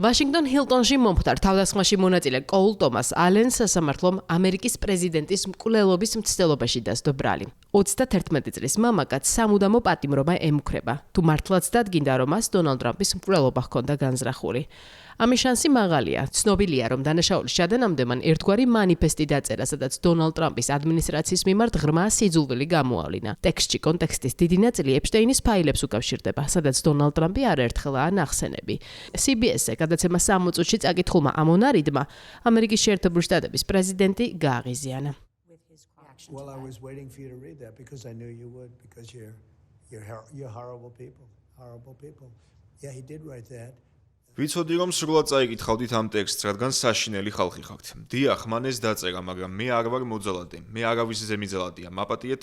ვაშინგტონ ჰილტონში მომხდარ თავდასხმაში მონაწილე კოულ ტომას ალენს სასამართლომ ამერიკის პრეზიდენტის მკვლელობის მცდელობაში დასდო ბრალი. 31 წლის მამაკაც სამუდამო პატიმრობა ემუქრება. თუ მართლაც დადგინდა, რომ მას დონალდ ტრამპის მკვლელობა ჰქონდა განზრახული. ამის შანსი მაღალია. ცნობილია, რომ დანაშაულის ჩადენამდე მან ერთგვარი მანიფესტი დაწერა, სადაც დონალდ ტრამპის ადმინისტრაციის მიმართ ღრმა სიძულვილი გამოავლინა. ტექსტში კონტექსტის დიდი ნაწილი ეპშტეინის ფაილებს უკავშირდება, სადაც დონალდ ტრამპი არაერთხელაა ნახსენები. CBS-ზე გადაცემა 60 წუთში წაკითხულმა ამონარიდმა ამერიკის შეერთებული შტატების პრეზიდენტი გააღიზიანა. Well, I was waiting for you to read that because I knew you would, because you're horrible people. Horrible people. Yeah, he did write that. ვიცოდი, რომ სრულად წაიკითხავდით ამ ტექსტს, რადგან საშინელი ხალხი ხართ. დიახ, მან ეს დაწერა, მაგრამ მე არ ვარ მოძალადე. მე არავის ზემიძალადია. მაპატიეთ,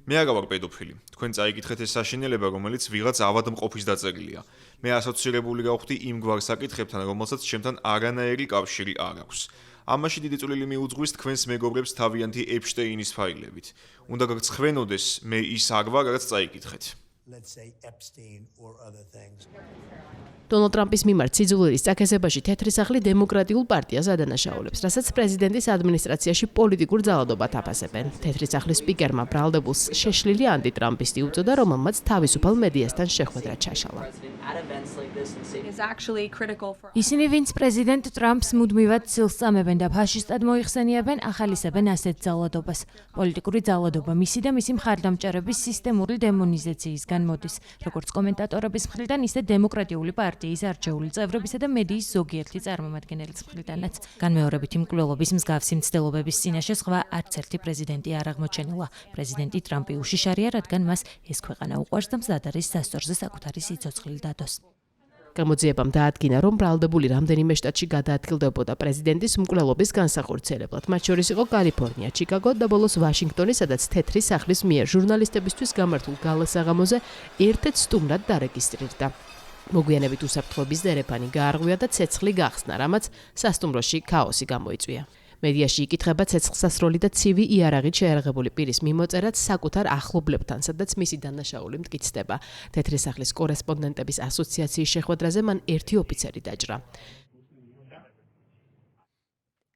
მე არა ვარ პედოფილი. თქვენ წაიკითხეთ ეს საშინელება, რომელიც ვიღაც ავადმყოფის დაწერილია. მე ასოცირებული გავხდი იმ გვარ საკითხებთან, რომელსაც ჩემთან არანაირი კავშირი არ აქვს. ამაში დიდი წვლილი მიუძღვის თქვენს მეგობრებს თავიანთი ეპშტეინის ფაილებით. უნდა გაგცხვენოდეს, მე ის არ ვარ, რაც წაიკითხეთ. Let's say Epstein or other things. დონალდ ტრამპის მიმართ სიძულვილის წაქეზებაში თეთრი სახლი დემოკრატიულ პარტიას ადანაშაულებს, რასაც პრეზიდენტის ადმინისტრაციაში პოლიტიკურ ძალადობად აფასებენ. თეთრი სახლის სპიკერმა ბრალდებულს შეშლილი ანტიტრამპისტი უწოდა, რომელმაც თავისუფალ მედიასთან შეხვედრა ჩაშალა. ისინი, ვინც პრეზიდენტ ტრამპს მუდმივად ცილს წამებენ და ფაშისტად მოიხსენიებენ, ახალისებენ ასეთ ძალადობას. პოლიტიკური ძალადობა მისი და მისი მხარდამჭერების სისტემური დემონიზაციისგან მოდის, როგორც კომენტატორების მხრიდან, ისე დემოკრატიული პარტიის არჩეული წევრებისა და მედიის ზოგიერთი წარმომადგენლის მხრიდანაც. განმეორებითი მკვლელობის მსგავსი მცდელობების წინაშე სხვა არც ერთი პრეზიდენტი არ აღმოჩენილა. პრეზიდენტი ტრამპი უშიშარია, რადგან მას ეს ქვეყანა უყვარს და მზად არის სასწორზე საკუთარი სიცოცხლი დადოს. გამოძიებამ დაადგინა, რომ ბრალდებული რამდენიმე შტატში გადაადგილდებოდა პრეზიდენტის მკვლელობის განსახორციელებლად. მათ შორის იყო კალიფორნია, ჩიკაგო და ბოლოს ვაშინგტონი, სადაც თეთრი სახლის მიერ ჟურნალისტებისთვის გამართულ გალასაღამოზე ერთ-ერთ სტუმრად დარეგისტრირდა. მოგვიანებით უსაფრთხოების დერეფანი გაარღვია და ცეცხლი გახსნა, რამაც სასტუმროში ქაოსი გამოიწვია. მედიაში იკითხება ცეცხლსასროლი და ცივი იარაღით შეიარაღებული პირის მიმოწერაც საკუთარ ახლობლებთან, სადაც მისი დანაშაული მტკიცდება. თეთრი სახლის კორესპონდენტების ასოციაციის შეხვედრაზე მან ერთი ოფიცერი დაჭრა.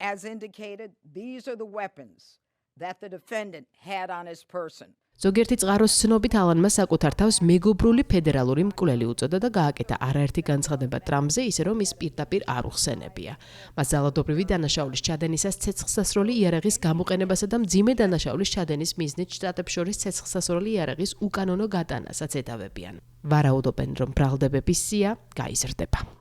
As indicated, these are the weapons that the defendant had on his person. ზოგიერთი წყაროს ცნობით ალანმა საკუთარ თავს მეგობრული ფედერალური მკვლელი უწოდა და გააკეთა არაერთი განცხადება ტრამპზე, ისე რომ ის პირდაპირ არ უხსენებია. მას ძალადობრივი დანაშაულის ჩადენისას ცეცხლსასროლი იარაღის გამოყენებასა და მძიმე დანაშაულის ჩადენის მიზნით შტატებს შორის ცეცხლსასროლი იარაღის უკანონო გატანასაც ედავებიან. ვარაუდობენ, რომ ბრალდებების სია გაიზრდება.